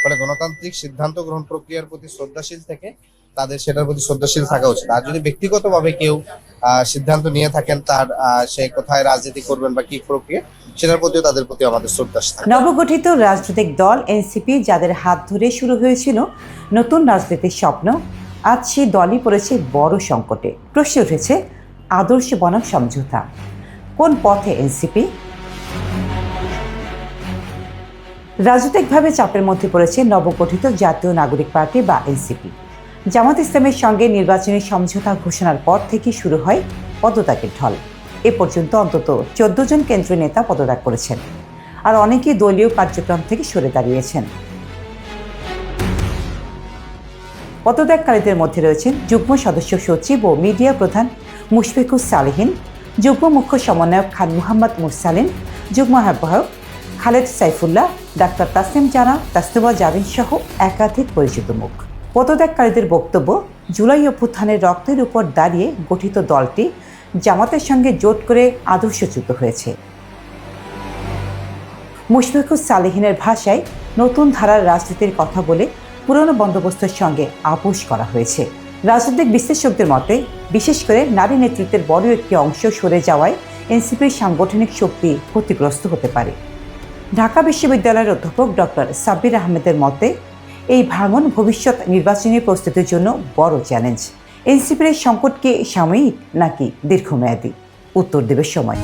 ফলে গণতান্ত্রিক সিদ্ধান্ত গ্রহণ প্রক্রিয়ার প্রতি শ্রদ্ধাশীল থেকে তাদের সেটার প্রতি শ্রদ্ধাশীল থাকা উচিত। আর যদি ব্যক্তিগতভাবে কেউ সিদ্ধান্ত নিয়ে থাকেন তার সে কোথায় রাজনীতি করবেন বা কি প্রক্রিয়া, সেটার প্রতিও তাদের প্রতি আমাদের শ্রদ্ধা থাকবে। নবগঠিত রাজনৈতিক দল এনসিপি, যাদের হাত ধরে শুরু হয়েছিল নতুন রাজনীতির স্বপ্ন, আজ সেই দলই পড়েছে বড় সংকটে। প্রশ্ন উঠেছে আদর্শ বনাম সমঝোতা, কোন পথে এনসিপি? রাজনৈতিকভাবে চাপের মধ্যে পড়েছে নবগঠিত জাতীয় নাগরিক পার্টি বা এনসিপি। জামাত ইসলামের সঙ্গে নির্বাচনী সমঝোতা ঘোষণার পর থেকে শুরু হয় পদত্যাগের ঢল। এ পর্যন্ত অন্তত 14 জন কেন্দ্রীয় নেতা পদত্যাগ করেছেন, আর অনেকেই দলীয় কার্যক্রম থেকে সরে দাঁড়িয়েছেন। পদত্যাগকারীদের মধ্যে রয়েছেন যুগ্ম সদস্য সচিব ও মিডিয়া প্রধান মুশফিকুস সালেহীন, যুগ্ম মুখ্য সমন্বয়ক খান মুহাম্মদ মুরসালিন, যুগ্ম আহ্বায়ক খালেদ সাইফুল্লাহ, ডাক্তার তাসনিম জানা, তাসনিমা জাবিন সহ একাধিক পরিচিত মুখ। পদত্যাগকারীদের বক্তব্য, জুলাই অভ্যুত্থানের রক্তের উপর দাঁড়িয়ে গঠিত দলটি জামাতের সঙ্গে জোট করে আদর্শচ্যুত হয়েছে। মুশফিকুস সালেহীনের ভাষায়, নতুন ধারার রাজনীতির কথা বলে পুরনো বন্দোবস্তের সঙ্গে আপোষ করা হয়েছে। রাজনৈতিক বিশ্লেষকদের মতে, বিশেষ করে নারী নেতৃত্বের বড় একটি অংশ সরে যাওয়ায় এনসিপির সাংগঠনিক শক্তি ক্ষতিগ্রস্ত হতে পারে। ঢাকা বিশ্ববিদ্যালয়ের অধ্যাপক ডক্টর সাব্বির আহমেদের মতে, এই ভাঙন ভবিষ্যৎ নির্বাচনী প্রস্তুতির জন্য বড় চ্যালেঞ্জ। এনসিপির সংকট কি সাময়িক নাকি দীর্ঘমেয়াদী? উত্তর দেবে সময়।